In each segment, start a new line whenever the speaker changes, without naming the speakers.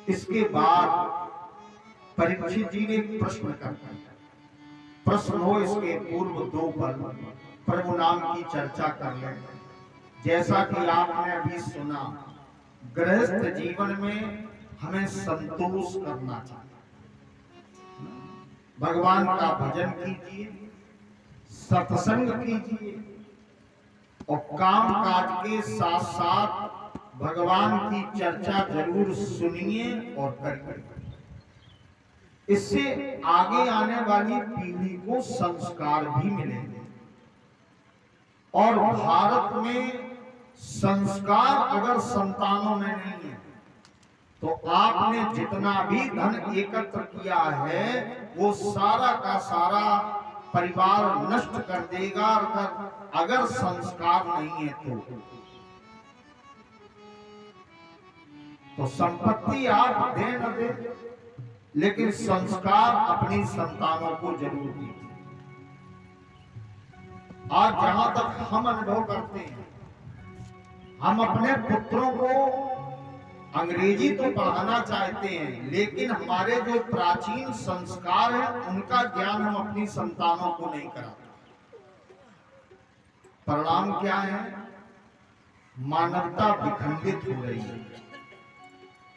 इसके बाद परीक्षित जी ने एक प्रश्न करते हैं। प्रश्न हो इसके पूर्व दो पल प्रभु नाम की चर्चा कर लें। जैसा कि आपने अभी सुना, गृहस्थ जीवन में हमें संतोष करना चाहिए। भगवान का भजन कीजिए, सत्संग कीजिए और काम काज के साथ साथ भगवान की चर्चा जरूर सुनिए और करिए। इससे आगे आने वाली पीढ़ी को संस्कार भी मिलेंगे। और भारत में संस्कार अगर संतानों में नहीं है तो आपने जितना भी धन एकत्र किया है वो सारा का सारा परिवार नष्ट कर देगा। अगर संस्कार नहीं है तो संपत्ति आप दे न दे, लेकिन संस्कार अपनी संतानों को जरूर दीजिए। आज जहां तक हम अनुभव करते हैं, हम अपने पुत्रों को अंग्रेजी तो पढ़ाना चाहते हैं, लेकिन हमारे जो प्राचीन संस्कार हैं उनका ज्ञान हम अपनी संतानों को नहीं कराते। परिणाम क्या है? मानवता विखंडित हो रही है,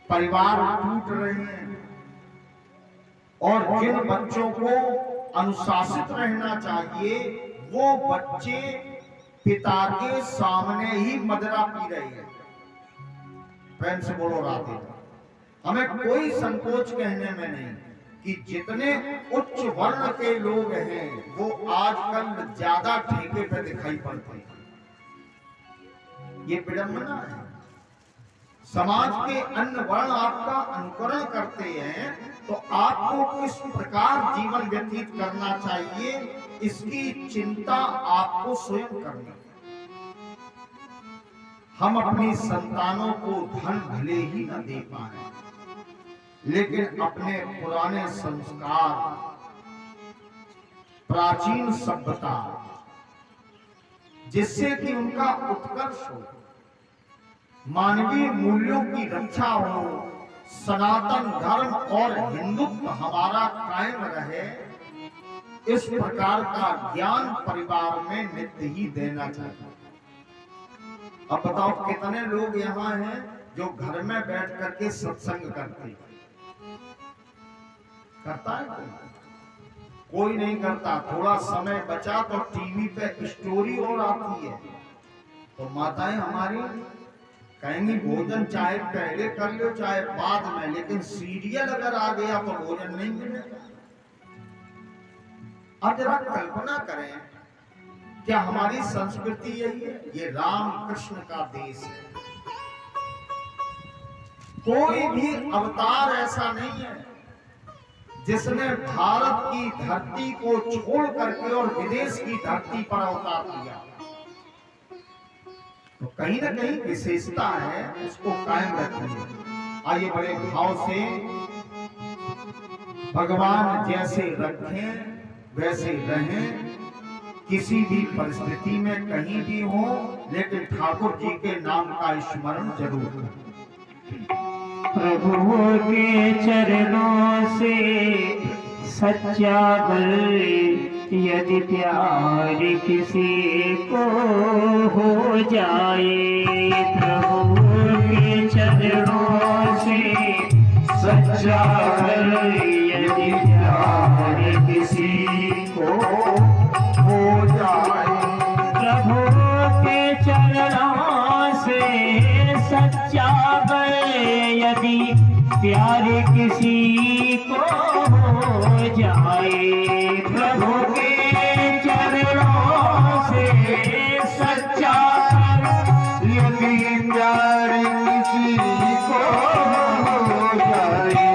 परिवार टूट रहे हैं और जिन बच्चों को अनुशासित रहना चाहिए वो बच्चे पिता के सामने ही मदिरा पी रहे हैं। प्रेम से बोलो राधे। हमें कोई संकोच कहने में नहीं कि जितने उच्च वर्ण के लोग हैं वो आजकल ज्यादा ठेके पे दिखाई पड़ते हैं। ये विडंबना है। समाज के अन्य वर्ण आपका अनुकरण करते हैं तो आपको किस प्रकार जीवन व्यतीत करना चाहिए इसकी चिंता आपको स्वयं करनी है। हम अपनी संतानों को धन भले ही न दे पाए, लेकिन अपने पुराने संस्कार, प्राचीन सभ्यता, जिससे कि उनका उत्कर्ष हो, मानवीय मूल्यों की रक्षा हो, सनातन धर्म और हिंदुत्व हमारा कायम रहे, इस प्रकार का ज्ञान परिवार में नित्य ही देना चाहिए। अब बताओ कितने लोग यहाँ हैं जो घर में बैठ करके सत्संग करते हैं? करता है कोई नहीं करता। थोड़ा समय बचा तो टीवी पे स्टोरी और आती है तो माताएं हमारी कहेंगी भोजन चाहे पहले कर लो चाहे बाद में, लेकिन सीरियल अगर आ गया तो भोजन नहीं मिलेगा। अब जरा कल्पना करें, क्या हमारी संस्कृति यही है? ये राम कृष्ण का देश है। कोई भी अवतार ऐसा नहीं है जिसने भारत की धरती को छोड़ करके और विदेश की धरती पर अवतार लिया। तो कहीं ना कहीं विशेषता है, उसको कायम रखिए। आइए बड़े भाव से भगवान जैसे रखें वैसे रहें, किसी भी परिस्थिति में कहीं भी हो, लेकिन ठाकुर जी के नाम का स्मरण जरूर करें।
प्रभु के चरणों से सच्चा बल यदि प्यार किसी को हो जाए, प्रभु के चरणों से सच्चा बल यदि प्यार किसी को हो जाए, प्रभु के चरणों से सच्चा बल यदि प्यार किसी को हो जाए, प्रभु के चरणों से सच्चा बल यदि प्यार किसी को हो जाए।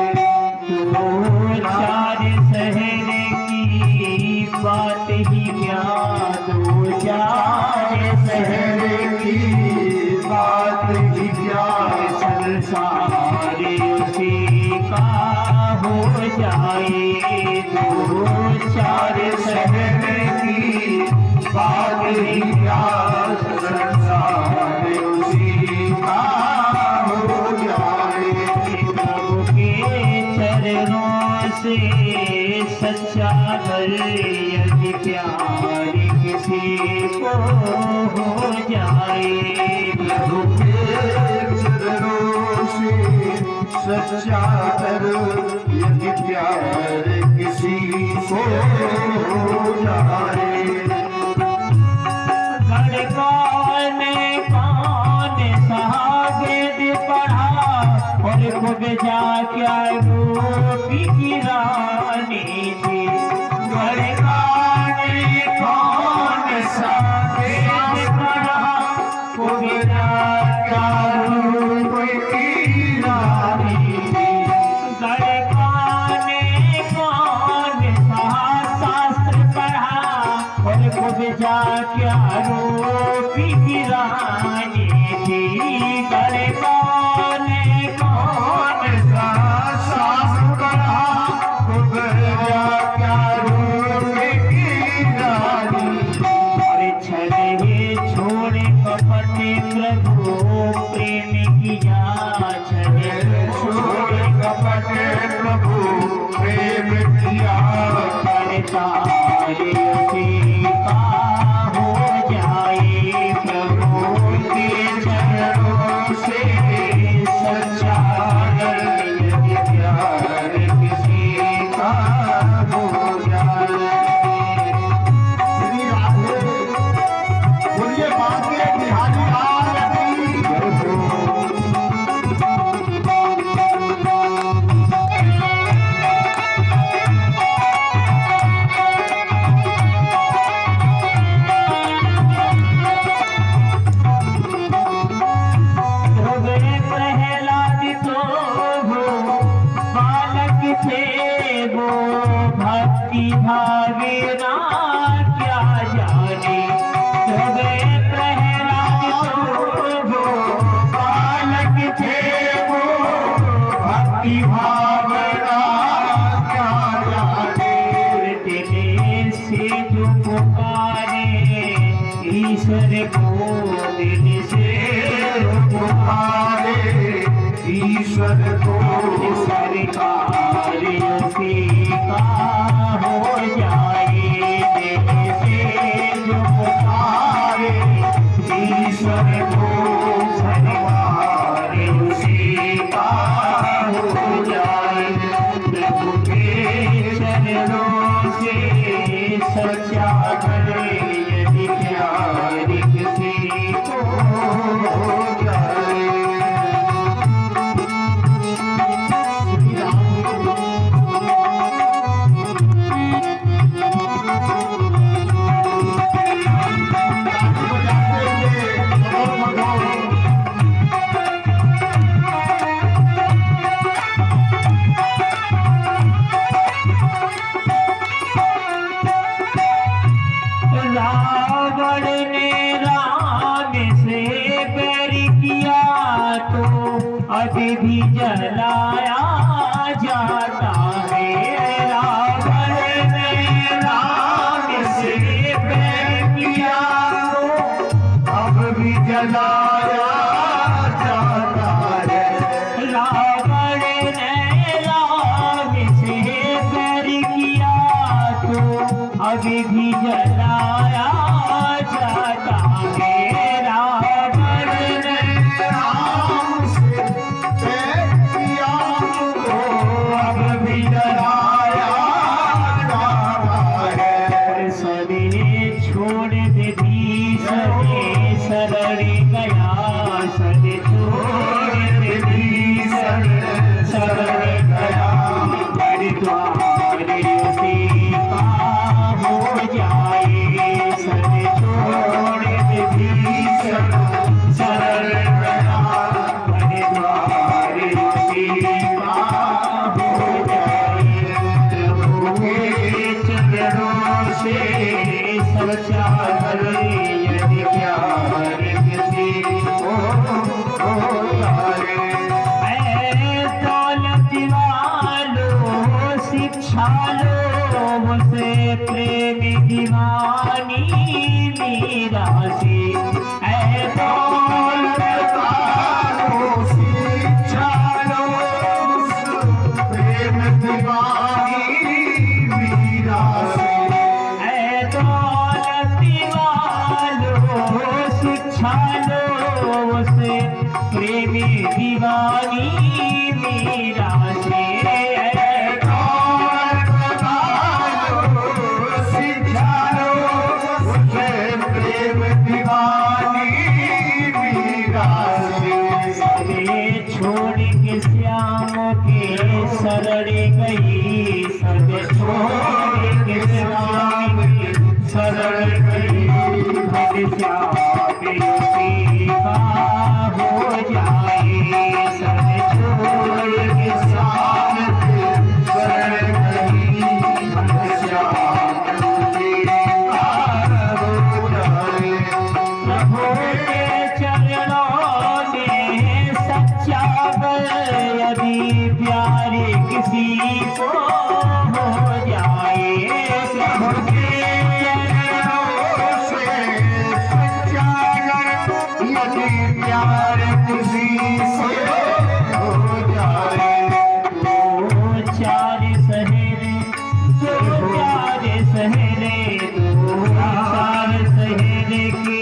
दो चार शहर की बात ही क्या, दो चार शहर की बात ही क्या, संसार उसी का हो जाए। दो चार शहर की बात ही क्या, संसार उसी का हो जाए। प्रभु से सच्चा घर यदि प्यार किसी को हो जाए।
प्रभु के चरणों से सच्चा कर यदि प्यार किसी को हो जाए।
कौन सावेद पढ़ा और खुद जा क्या गोपी की रानी थी। कौन सावेद पढ़ा खुद जा क्या गोपी की रानी थी। कौन शास्त्र पढ़ा और खुद जा क्या गोपी की रानी थी। कौन सा शास्त्र पढ़ा खुद जा क्या गोपी की रानी। अरे छले छोड़े कपट प्रभु प्रेम किया। छले छोड़े कपट प्रभु प्रेम किया। करता भागेना क्या जाने। प्रहलाद तो बालक थे वो भक्ति भावना क्या जाने। दिल से जो पुकारे ईश्वर को, दिल से पुकारे ईश्वर को, सरकार उसी का हो जाए। दिल से जो पुकारे ईश्वर को, सरकार उसी का हो जाए। प्रभु के चरणों से सच्चा करे यदि प्यार किसी को हो जाए। रावण ने राम से बैर किया तो अभी भी जलाया जाता है। रावण ने राम से बैर किया तो अब भी जलाया जाता है। रावण ने राम से बैर किया तो अभी भी जलाया जाता है। रावण ने राम से बैर किया तो अब भी मीरा से छोड़ के श्याम के शरण गई, सब छोड़ के श्याम के शरण गई, भग श्याम युति का हो जाए, सब छोड़ के श्याम के शरण गई, भग श्याम युति का हो जाए। प्रभु के चरणों में सच्चा यदि प्यारे किसी को हो जाए, प्रभु के चरणों से सच्चा यदि प्यार किसी से हो जाए, तो चार सहेरे दो प्यारे सहेरे दो चार सहेरे की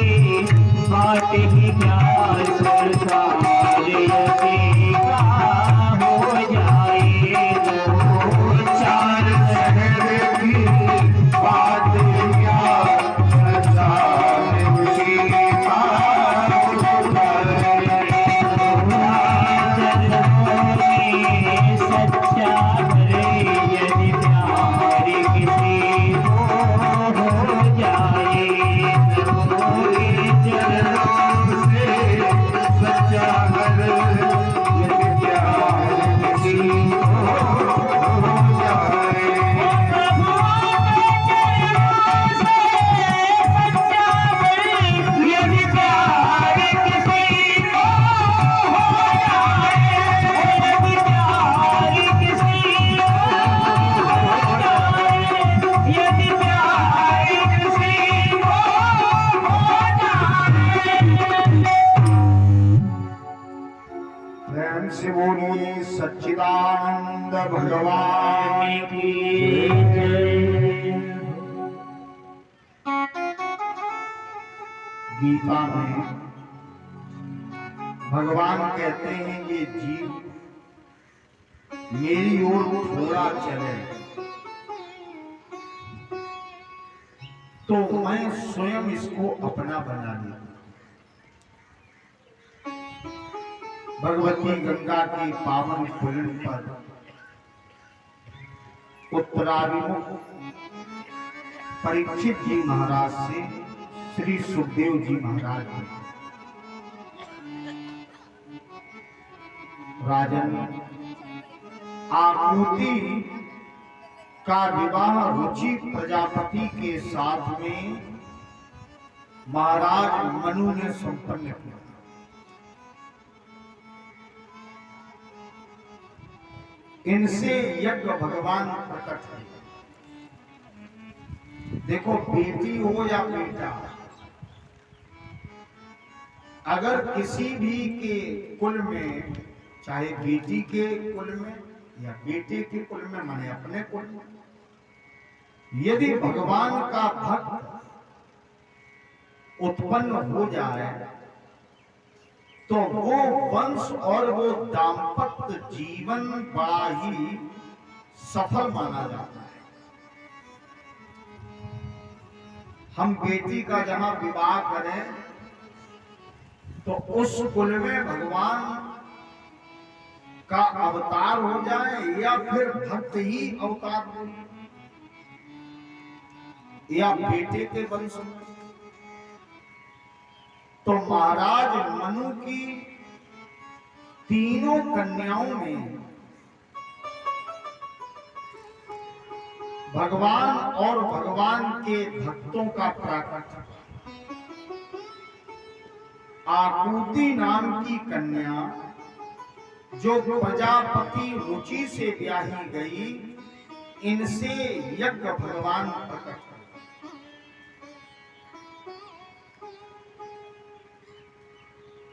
बात ही क्या संसार यदि का हो जाए, दो चार सहेरे की बात क्या संसार यदि का हो जाए। चरणों में सच्चा करे यदि प्यार किसी को हो जाए, प्रभु के चरणों से सच्चा करे यदि प्यार किसी को हो जाए। प्रभु के चरणों से सच्चा करे यदि प्यार किसी को हो जाए, यदि प्यार किसी को हो जाए, यदि प्यार किसी को हो जाए।
प्रेम से बोलिए सच्चिदानंद भगवान
की जय।
गीता में भगवान कहते हैं ये जीव मेरी ओर थोड़ा चले तो मैं स्वयं इसको अपना बना लूं। भगवती गंगा के पावन पुलिन पर उत्तराभिमुख परीक्षित जी महाराज से श्री सुखदेव जी महाराज ने राजन आकृति का विवाह रुचि प्रजापति के साथ में महाराज मनु ने संपन्न किया। इनसे यज्ञ भगवान प्रकट है। देखो बेटी हो या बेटा, अगर किसी भी के कुल में, चाहे बेटी के कुल में या बेटे के कुल में, माने अपने कुल में, यदि भगवान का भक्त उत्पन्न हो जाए तो वो वंश और वो दाम्पत्य जीवन बड़ा ही सफल माना जाता है। हम बेटी का जहां विवाह करें तो उस कुल में भगवान का अवतार हो जाए या फिर भक्त ही अवतार हो, या बेटे के वंश में, तो महाराज मनु की तीनों कन्याओं में भगवान और भगवान के भक्तों का प्राकट्य। आकृति नाम की कन्या जो प्रजापति रुचि से ब्याही गई, इनसे यज्ञ भगवान प्रकट।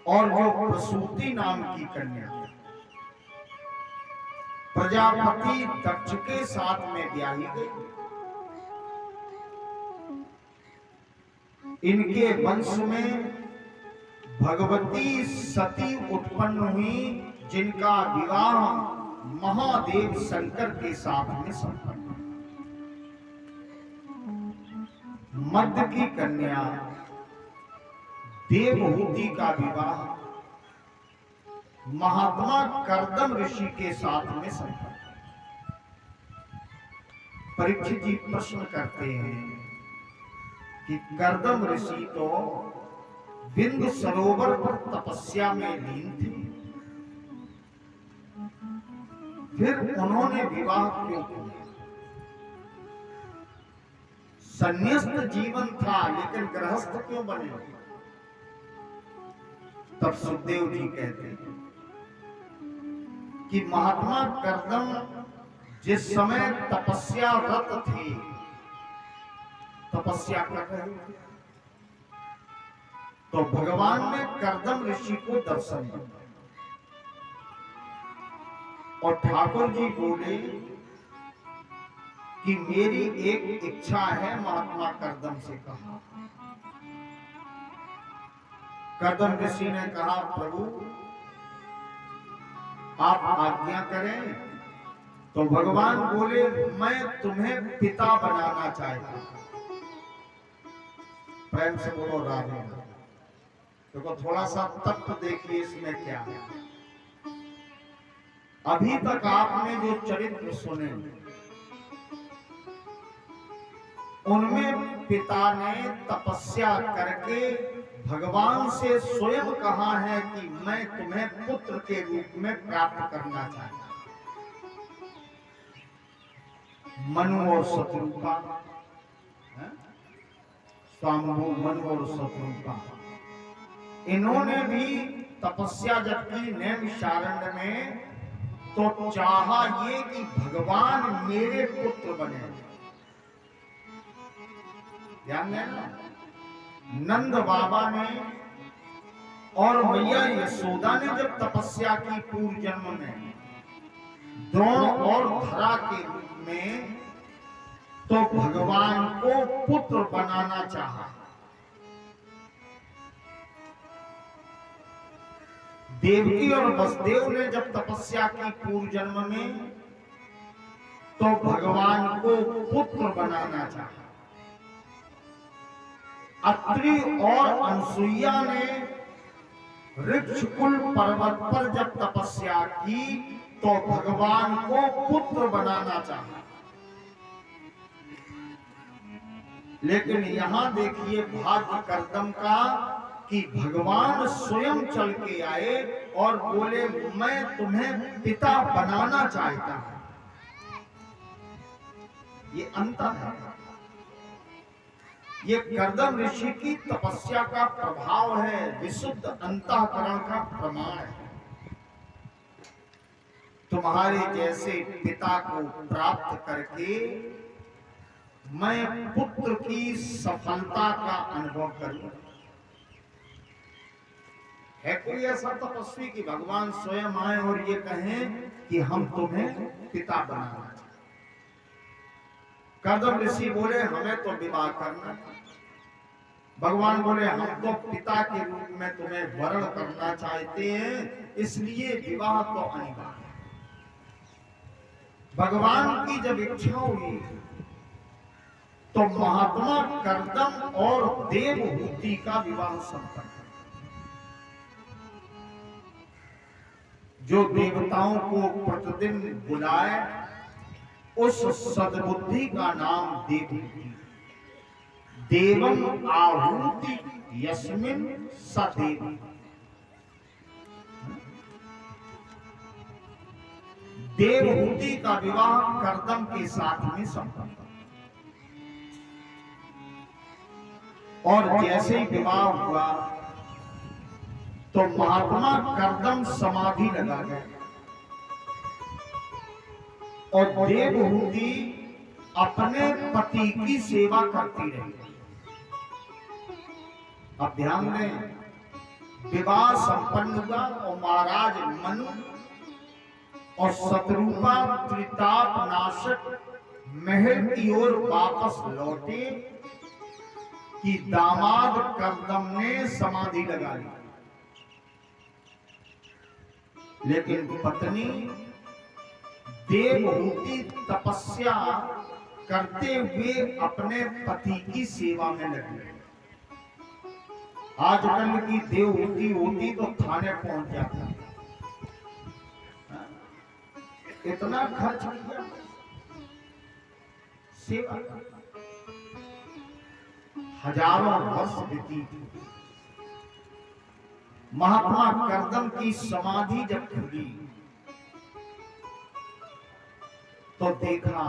और जो प्रसूति नाम की कन्या प्रजापति दक्ष के साथ में ब्याही गई, इनके वंश में भगवती सती उत्पन्न हुई, जिनका विवाह महादेव शंकर के साथ में संपन्न। मध्य की कन्या देवहूति का विवाह महात्मा कर्दम ऋषि के साथ में संपन्न। परीक्षित जी प्रश्न करते हैं कि कर्दम ऋषि तो बिंदु सरोवर पर तपस्या में लीन थे, फिर उन्होंने विवाह क्यों किया? संन्यास्त जीवन था लेकिन गृहस्थ क्यों बने? तब सुखदेव जी कहते हैं कि महात्मा कर्दम जिस समय तपस्यारत थे, तपस्या कर रहे थे, तो भगवान ने कर्दम ऋषि को दर्शन दिया और ठाकुर जी बोले कि मेरी एक इच्छा है। महात्मा कर्दम से कहा, कर्दम ऋषि ने कहा, प्रभु आप आज्ञा करें। तो भगवान बोले, मैं तुम्हें पिता बनाना चाहता हूं। प्रेम से बोलो राधे। देखो थोड़ा सा तत्व देखिए इसमें क्या है। अभी तक आपने जो चरित्र सुने उनमें पिता ने तपस्या करके भगवान से स्वयं कहा है कि मैं तुम्हें पुत्र के रूप में प्राप्त करना चाहता हूं। मनु और शत्रुपा, स्वाम्भु मनु और शत्रुपा, इन्होंने भी तपस्या जब की नैमिषारण्य में, तो चाहा ये कि भगवान मेरे पुत्र बने। ध्यान देना, नंद बाबा ने और मैया यशोदा ने जब तपस्या की पूर्व जन्म में द्रोण और धरा के रूप में, तो भगवान को पुत्र बनाना चाहा। देवकी और वसुदेव ने जब तपस्या की पूर्व जन्म में, तो भगवान को पुत्र बनाना चाहा। अत्रि और अनसुईया ने ऋक्षकुल पर्वत पर जब तपस्या की, तो भगवान को पुत्र बनाना चाहा। लेकिन यहां देखिए भाग्य कर्दम का कि भगवान स्वयं चल के आए और बोले, मैं तुम्हें पिता बनाना चाहता हूं। ये अंतर है, ये कर्दम ऋषि की तपस्या का प्रभाव है, विशुद्ध अंतःकरण का प्रमाण है। तुम्हारे जैसे पिता को प्राप्त करके मैं पुत्र की सफलता का अनुभव करूं। है कोई ऐसा तपस्वी कि भगवान स्वयं आए और ये कहें कि हम तुम्हें पिता बनाना चाहते? कर्दम ऋषि बोले, हमें तो विवाह करना। भगवान बोले, हम तो पिता के रूप में तुम्हें वरण करना चाहते हैं, इसलिए विवाह तो अनिवार्य है। भगवान की जब इच्छा हुई तो महात्मा कर्दम और देवहूति का विवाह संपन्न। जो देवताओं को प्रतिदिन बुलाए, उस सद्बुद्धि का नाम देवहूति। देवम आहूति यस्मिन् सदेव। देवहूति का विवाह कर्दम के साथ में संपन्न। और जैसे ही विवाह हुआ तो महात्मा कर्दम समाधि लगा गए और देवहूति अपने पति की सेवा करती रही। अब ध्यान दें, विवाह संपन्न हुआ और महाराज मनु और शत्रुपा त्रिताप नाशक महल की ओर वापस लौटे कि दामाद कर्दम ने समाधि लगा ली। लेकिन पत्नी देवहूति तपस्या करते हुए अपने पति की सेवा में लगी। आजकल की देवहूति होती तो थाने पहुंच जाती। इतना खर्च किया सेवा, हजारों वर्ष बीती। महात्मा करदम की समाधि जब खुली तो देखा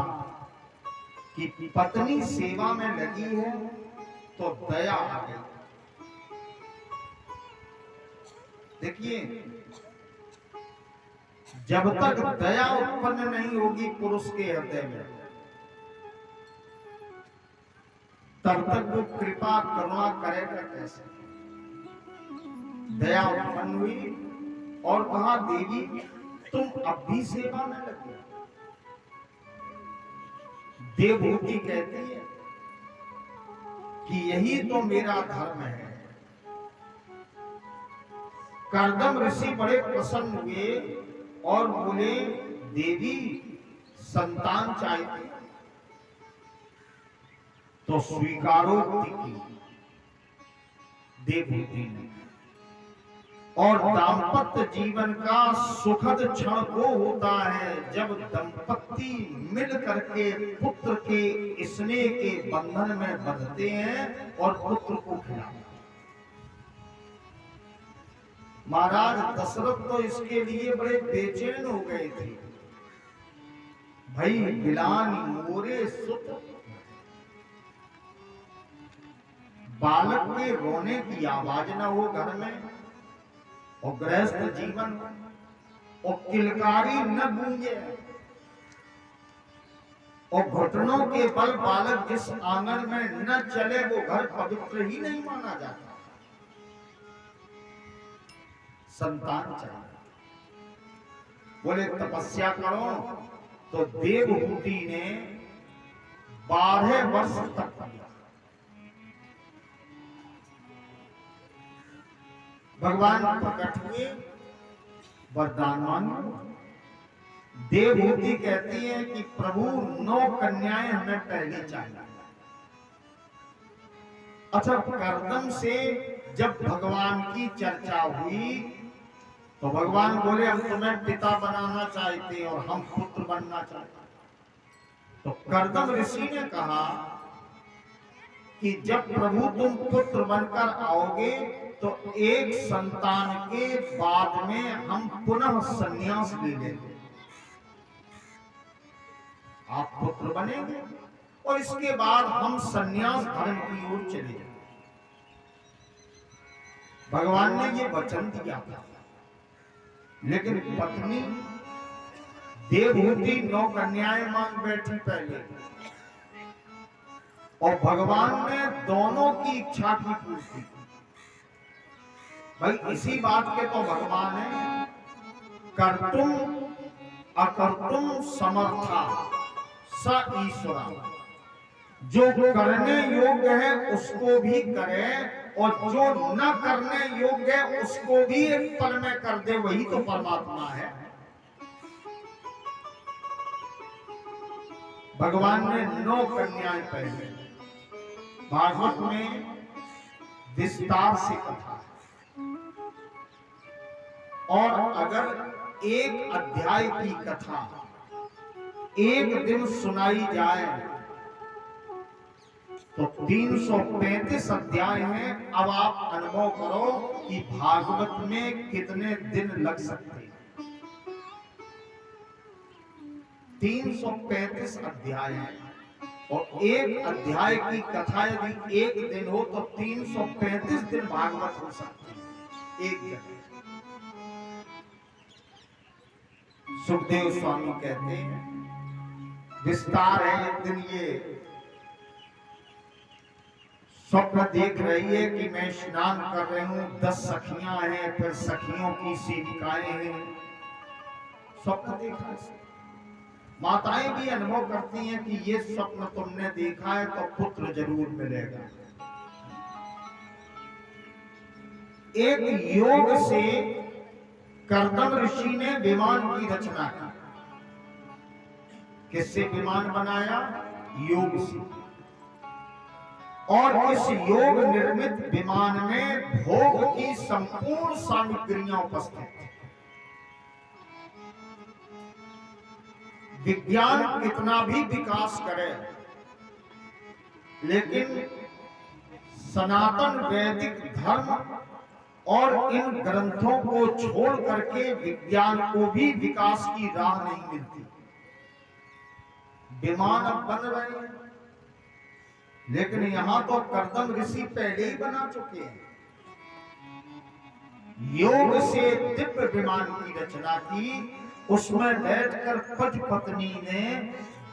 कि पत्नी सेवा में लगी है तो दया आ गई। देखिए, जब तक दया उत्पन्न नहीं होगी पुरुष के हृदय में, तब तक वो कृपा करुणा करेगा कैसे। दया उत्पन्न हुई और कहा, देवी तुम अब भी सेवा में लगे। देवहूति कहती है कि यही तो मेरा धर्म है। करदम ऋषि बड़े प्रसन्न हुए और बोले, देवी संतान चाहिए तो स्वीकारोक्ति की देवहूति ने। और दाम्पत्य जीवन का सुखद क्षण वो होता है जब दंपति मिल करके पुत्र के स्नेह के बंधन में बंधते हैं और पुत्र को खिलाते हैं। महाराज दशरथ तो इसके लिए बड़े बेचैन हो गए थे। भाई बिलान मोरे सुत, बालक के रोने की आवाज ना हो घर में, और गृहस्थ जीवन और किलकारी न गूंजे, और घुटनों के बल बालक जिस आंगन में न चले वो घर पवित्र ही नहीं माना जाता। संतान चाहिए। बोले तपस्या करो, तो देवहूति ने 12 वर्ष तक किया। भगवान प्रकट हुए, वरदान मांगे। देवहूति कहती है कि प्रभु 9 कन्याएं हमें पहले चाहिए। अच्छा, करदम से जब भगवान की चर्चा हुई तो भगवान बोले, हम तुम्हें पिता बनाना चाहते हैं और हम पुत्र बनना चाहते हैं। तो करदम ऋषि ने कहा कि जब प्रभु तुम पुत्र बनकर आओगे तो एक संतान के बाद में हम पुनः संन्यास ले लेंगे। आप पुत्र बनेंगे और इसके बाद हम संन्यास धर्म की ओर चले जाएंगे। भगवान ने ये वचन दिया था। लेकिन पत्नी देवहूति 9 कन्याएं मांग बैठी पहले, और भगवान ने दोनों की इच्छा की पूर्ति की। भाई इसी बात के तो भगवान है, कर्तुम अकर्तुम समर्था स ईश्वरा। जो करने योग्य है उसको भी करे और जो न करने योग्य है उसको भी एक पल में कर दे, वही तो परमात्मा है। भगवान ने 9 कन्याएं पहले, भागवत में विस्तार से कथा है। और अगर एक अध्याय की कथा एक दिन सुनाई जाए तो 335 अध्याय हैं। अब आप अनुभव करो कि भागवत में कितने दिन लग सकते हैं। 335 अध्याय हैं और एक अध्याय की कथा यदि एक दिन हो तो 335 दिन भागवत हो सकते हैं एक जगह। सुखदेव स्वामी कहते हैं, विस्तार है। एक दिन ये स्वप्न देख रही है कि मैं स्नान कर रही हूं, 10 सखियां हैं, फिर सखियों की सेविकाएं हैं। स्वप्न देखा है। माताएं भी अनुभव करती हैं कि ये स्वप्न तुमने देखा है तो पुत्र जरूर मिलेगा। एक योग से कर्दम ऋषि ने विमान की रचना की। किससे विमान बनाया? योग से। और इस योग निर्मित विमान में भोग की संपूर्ण सामग्रियां उपस्थित थी। विज्ञान कितना भी विकास करे, लेकिन सनातन वैदिक धर्म और इन ग्रंथों को छोड़ करके विज्ञान को भी विकास की राह नहीं मिलती। विमान अब बन रहे हैं, लेकिन यहां तो कर्दम ऋषि पहले ही बना चुके हैं। योग से दिव्य विमान की रचना की, उसमें बैठकर पति पत्नी ने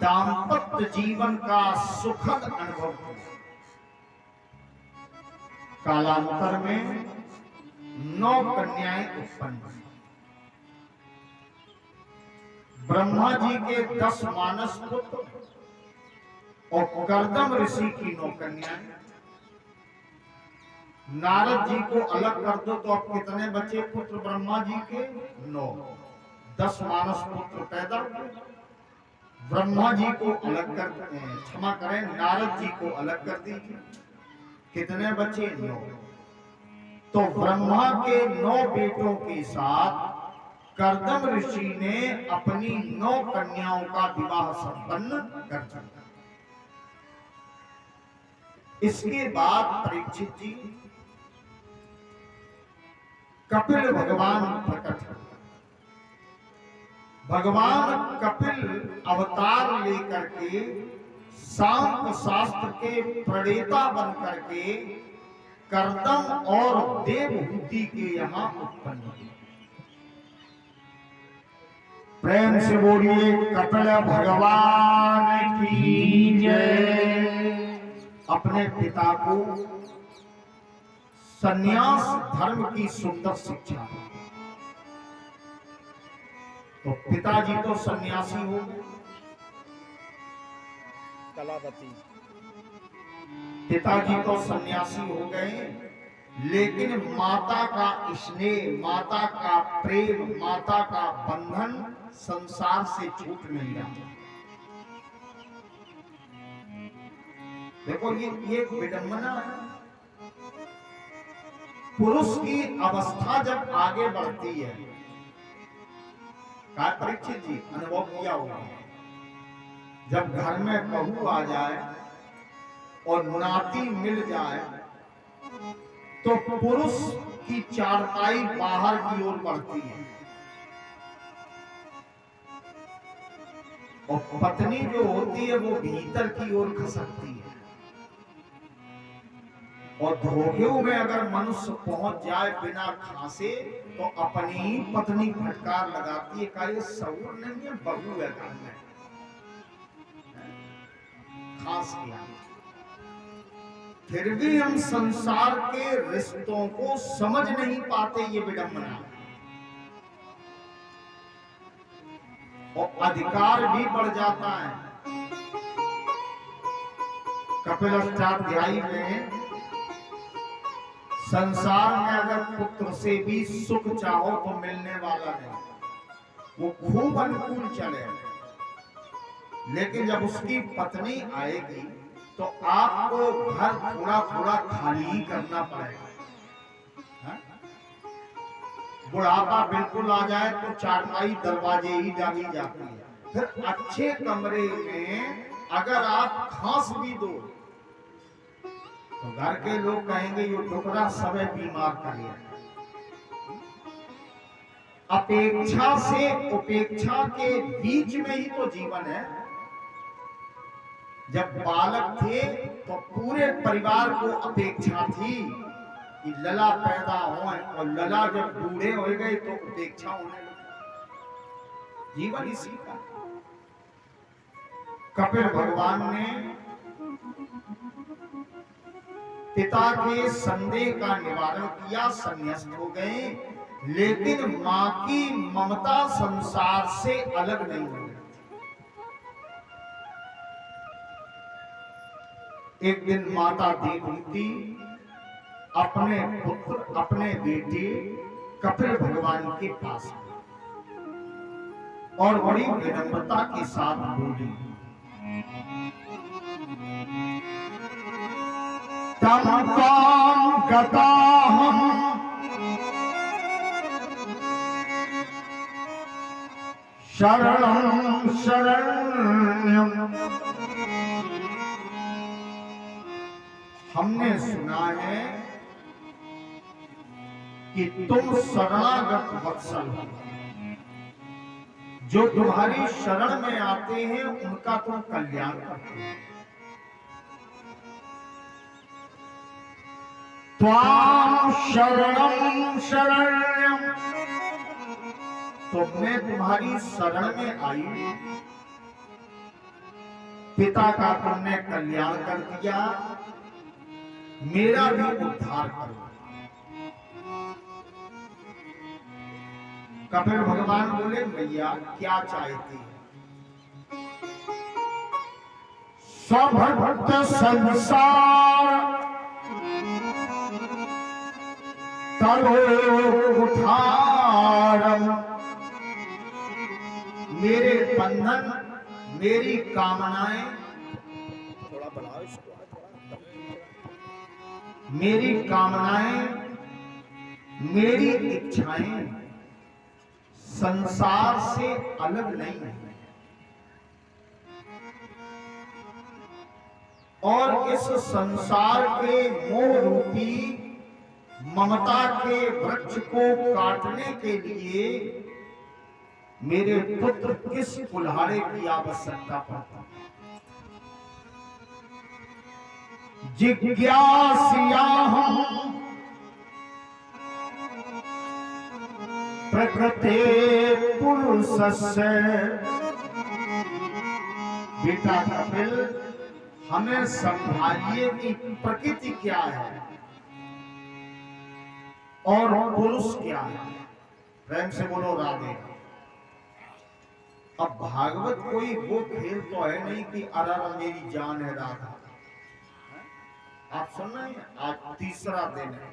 दाम्पत्य जीवन का सुखद अनुभव किया। कालांतर में 9 कन्याएं उत्पन्न हुई। ब्रह्मा जी के 10 मानस पुत्र और कर्दम ऋषि की 9 कन्याएं। नारद जी को अलग कर दो तो अब कितने बचे पुत्र ब्रह्मा जी के? 9। 10 मानस पुत्र पैदा हुए। ब्रह्मा जी को अलग कर, क्षमा करें, नारद जी को अलग कर दीजिए, कितने बचे? 9। तो ब्रह्मा के 9 बेटों के साथ कर्दम ऋषि ने अपनी 9 कन्याओं का विवाह संपन्न कर दिया। इसके बाद परीक्षित जी कपिल भगवान प्रकट हुए। भगवान कपिल अवतार लेकर के सांख्य शास्त्र के प्रणेता बन करके कर्दम और देवहूति के यहां उत्पन्न हुए। प्रेम से बोलिए कपिल भगवान की जय। अपने पिता को सन्यास धर्म की सुंदर शिक्षा, तो पिताजी तो सन्यासी हो गए, कलावती पिताजी तो सन्यासी हो गए, लेकिन माता का स्नेह, माता का प्रेम, माता का बंधन संसार से छूट नहीं रहा। देखो ये विडंबना है। पुरुष की अवस्था जब आगे बढ़ती है, क्या परीक्षित जी अनुभव किया होगा, जब घर में बहू आ जाए और नाती मिल जाए तो पुरुष की चारपाई बाहर की ओर बढ़ती है और पत्नी जो होती है वो भीतर की ओर खसकती है। और धोखेओं में अगर मनुष्य पहुंच जाए बिना खांसे तो अपनी ही पत्नी फटकार लगाती है, का ये सऊर नहीं है, बहू है घर में, खास किया। फिर भी हम संसार के रिश्तों को समझ नहीं पाते, ये विडंबना। और अधिकार भी बढ़ जाता है। कपिल अष्टाध्यायी में संसार में अगर पुत्र से भी सुख चाहो तो मिलने वाला नहीं, वो खूब अनुकूल चले, लेकिन जब उसकी पत्नी आएगी तो आपको घर थोड़ा थोड़ा खाली ही करना पड़ेगा। बुढ़ापा बिल्कुल आ जाए तो चारपाई दरवाजे ही डाली जाती है। फिर अच्छे कमरे में अगर आप खांस भी दो तो घर के लोग कहेंगे ये टुकड़ा सबे बीमार कर लिया। अपेक्षा से उपेक्षा के बीच में ही तो जीवन है। जब बालक थे तो पूरे परिवार को अपेक्षा थी कि लला पैदा हो, और लला जब बूढ़े हो गए तो उपेक्षा होने लगी। जीवन इसी का। कपिल भगवान ने पिता के संदेह का निवारण किया, संन्यास्त हो गए, लेकिन मां की ममता संसार से अलग नहीं हुई। एक दिन माता देवहूति अपने पुत्र, अपने बेटे कपिल भगवान के पास गई और बड़ी विनम्रता के साथ बोली, तम काम गताहम शरणं शरण्यम। हमने सुना है कि तुम शरणागत वत्सल हो, जो तुम्हारी शरण में आते हैं उनका तुम कल्याण करते हो। त्वां शरणं शरण्यम, तो मैं तुम्हारी शरण में आई, पिता का तुमने कल्याण कर दिया, मेरा भी उद्धार करो। कपिल भगवान बोले, भैया क्या चाहती है? स्वभक्त संसार तरो कुठारम, मेरे बंधन, मेरी कामनाएं, थोड़ा बढ़ाओ इसको, मेरी कामनाएं, मेरी इच्छाएं संसार से अलग नहीं है, और इस संसार के मोह रूपी ममता के वृक्ष को काटने के लिए मेरे पुत्र किस कुल्हाड़े की आवश्यकता पड़ती? जिज्ञास्याहं प्रकृते पुरुषस्य। बेटा कपिल, हमें समझाइए कि प्रकृति क्या है और पुरुष क्या है। प्रेम से बोलो राधे। अब भागवत कोई वो खेल तो है नहीं कि अरर मेरी जान है राधा। आप सुन रहे हैं, आज तीसरा दिन है,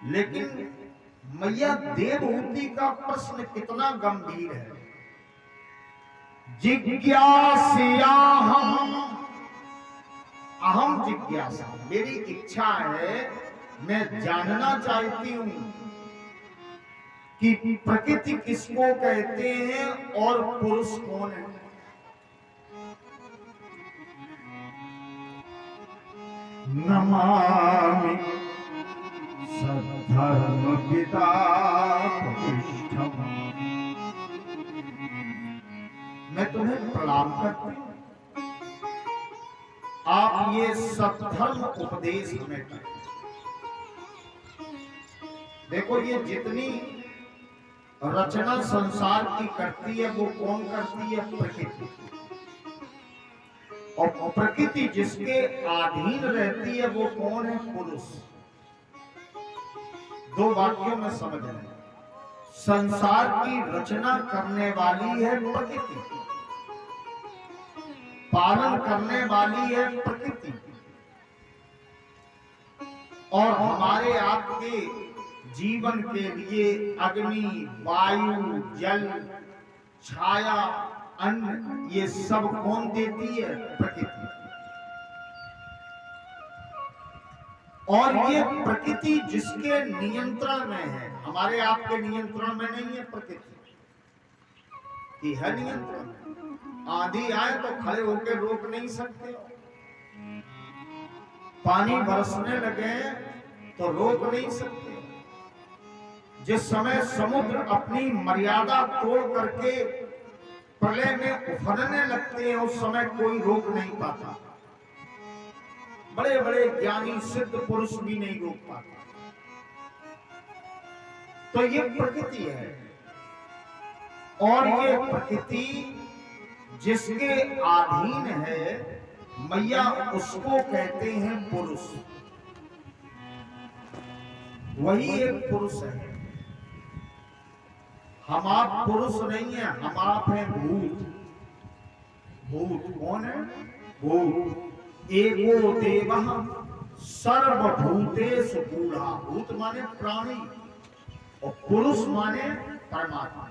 लेकिन मैया देवहूति का प्रश्न कितना गंभीर है। जिज्ञास्याहं, अहम जिज्ञासा, मेरी इच्छा है, मैं जानना चाहती हूं कि प्रकृति किसको कहते हैं और पुरुष कौन है। नमामि सद्धर्म पिता प्रतिष्ठम, मैं तुम्हें प्रणाम करती हूं, आप ये सद्धर्म उपदेश हमें करें। देखो, ये जितनी रचना संसार की करती है वो कौन करती है? प्रकृति। और प्रकृति जिसके अधीन रहती है वो कौन है? पुरुष। दो वाक्यों में समझ लें, संसार की रचना करने वाली है प्रकृति, पालन करने वाली है प्रकृति, और हमारे आपके जीवन के लिए अग्नि, वायु, जल, छाया, अन्न, ये सब कौन देती है? प्रकृति। और ये प्रकृति जिसके नियंत्रण में है, हमारे आपके नियंत्रण में नहीं है प्रकृति, ये है नियंत्रण में। आंधी आए तो खड़े होकर रोक नहीं सकते हो, पानी बरसने लगे तो रोक नहीं सकते। जिस समय समुद्र अपनी मर्यादा तोड़ करके प्रलय में उफरने लगते हैं, उस समय कोई रोक नहीं पाता। बड़े बड़े ज्ञानी सिद्ध पुरुष भी नहीं रोक पाते। तो ये प्रकृति है, और ये प्रकृति जिसके अधीन है मैया, उसको कहते हैं पुरुष। वही एक पुरुष है। हम आप पुरुष नहीं है, हम आप हैं भूत। भूत कौन है? भूत। एको देवः सर्वभूतेषु गूढ़ः। भूत माने प्राणी, और पुरुष माने परमात्मा।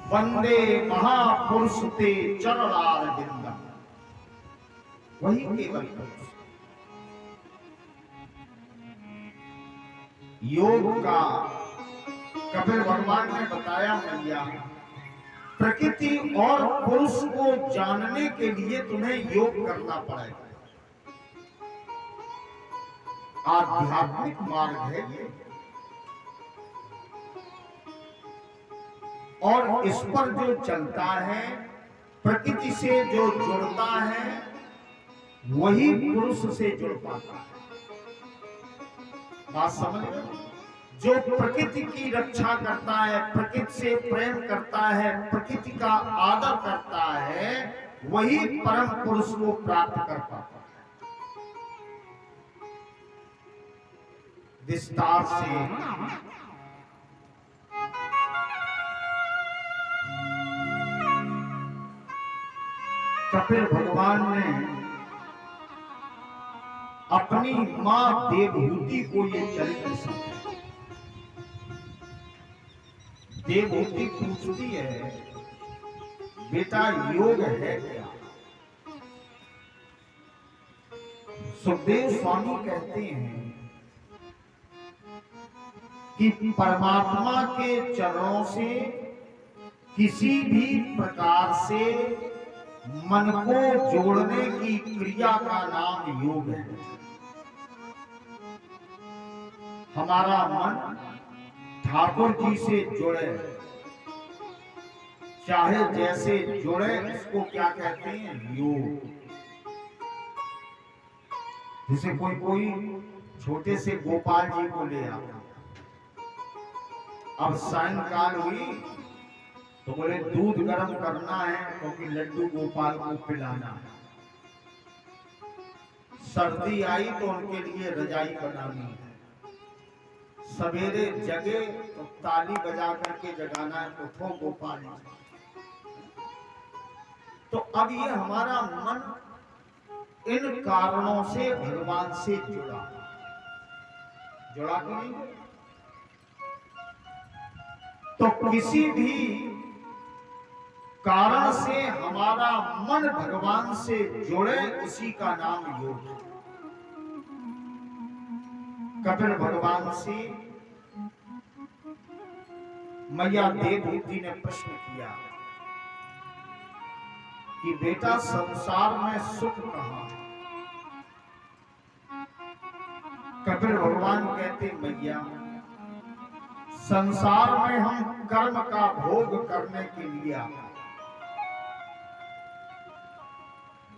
वंदे महापुरुष ते चरणारविंदम, वही केवल पुरुष। योग का कबीर भगवान ने बताया मैया, प्रकृति और पुरुष को जानने के लिए तुम्हें योग करना पड़ेगा। आध्यात्मिक मार्ग है ये, और इस पर जो चलता है, प्रकृति से जो जुड़ता है, वही पुरुष से जुड़ पाता है। बात समझ रहे हो? जो प्रकृति की रक्षा करता है, प्रकृति से प्रेम करता है, प्रकृति का आदर करता है, वही परम पुरुष को प्राप्त कर पाता है। विस्तार से कपिल भगवान ने अपनी मां देवहूति को ये चरित्र समझाया। देवहूति पूछती है, बेटा योग है क्या? सुखदेव स्वामी कहते हैं कि परमात्मा के चरणों से किसी भी प्रकार से मन को जोड़ने की क्रिया का नाम योग है। हमारा मन ठाकुर जी से जुड़े, चाहे जैसे जुड़े, इसको क्या कहते हैं? योग। जैसे कोई छोटे से गोपाल जी को ले आता, अब सायंकाल हुई तो बोले दूध गर्म करना है क्योंकि लड्डू गोपाल को पिलाना है। सर्दी आई तो उनके लिए रजाई बनानी है। सवेरे जगे तो ताली बजा करके जगाना है, उठो गोपाल। तो अब ये हमारा मन इन कारणों से भगवान से जुड़ा कि नहीं? तो किसी भी कारण से हमारा मन भगवान से जुड़े, उसी का नाम योग है। कपिल भगवान से मैया देवहूति ने प्रश्न किया कि बेटा संसार में सुख कहां है? कपिल भगवान कहते, मैया संसार में हम कर्म का भोग करने के लिए आए,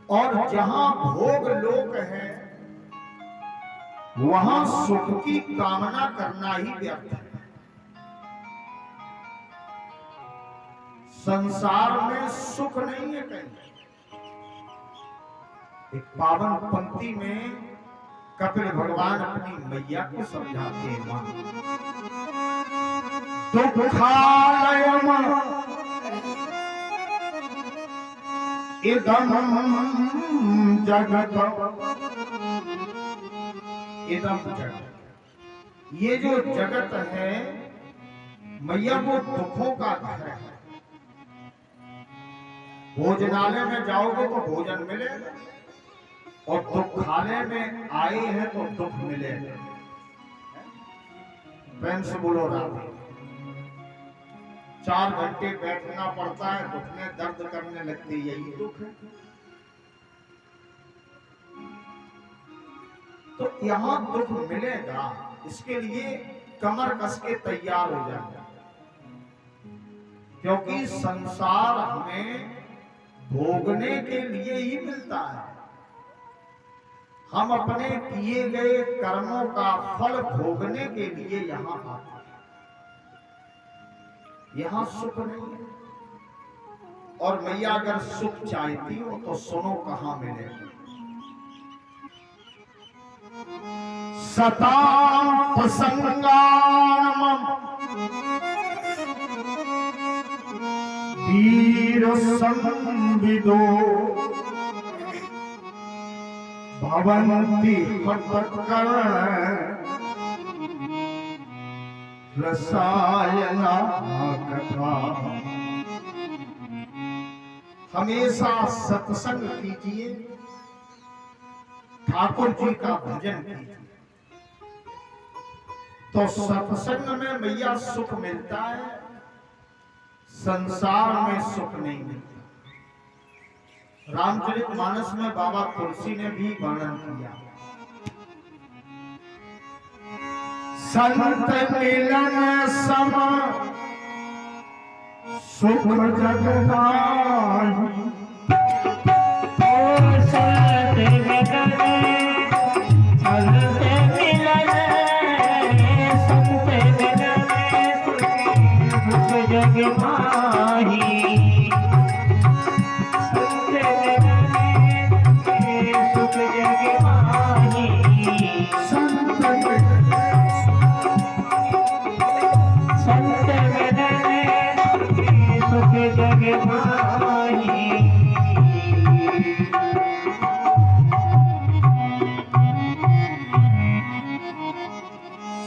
और जहां भोग लोक है वहां सुख की कामना करना ही व्यर्थ है। संसार में सुख नहीं है कहीं। एक पावन पंक्ति में कपिल भगवान अपनी मैया को समझाते हैं, मां दुखालयम इदम जगत, इदम जगत, ये जो जगत है मैया वो दुखों का घर है। भोजनालय में जाओगे तो भोजन मिलेगा, और दुखालय में आए हैं तो दुख मिलेगा। प्रेम से बोलो राधे। 4 घंटे बैठना पड़ता है, घुटने दर्द करने लगते, यही दुख है। तो यहां दुख मिलेगा, इसके लिए कमर कस के तैयार हो जाए, क्योंकि संसार हमें भोगने के लिए ही मिलता है। हम अपने किए गए कर्मों का फल भोगने के लिए यहां आते हैं। यहां सुख नहीं है। और मैया अगर सुख चाहती हो तो सुनो कहां मिलेगा। सतां प्रसंगानम वीर संविदो भवन्ति पटकर्ण रसायना कथा। हमेशा सत्संग कीजिए, ठाकुर जी का भजन कीजिए, तो सत्संग में मैया सुख मिलता है, संसार में सुख नहीं मिलता। रामचरितमानस में बाबा तुलसी ने भी वर्णन किया, संत मिलन सम सुख जग नाही।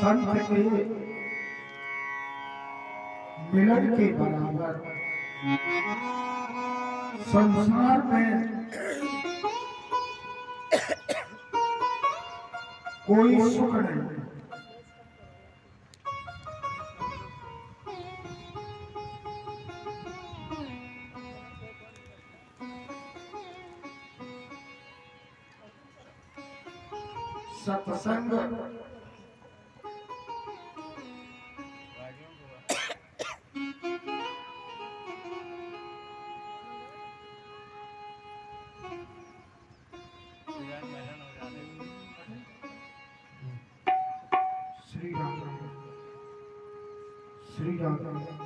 संत के मिलन के बराबर संसार में कोई सुख नहीं। सत्संग श्री राम, श्री राम।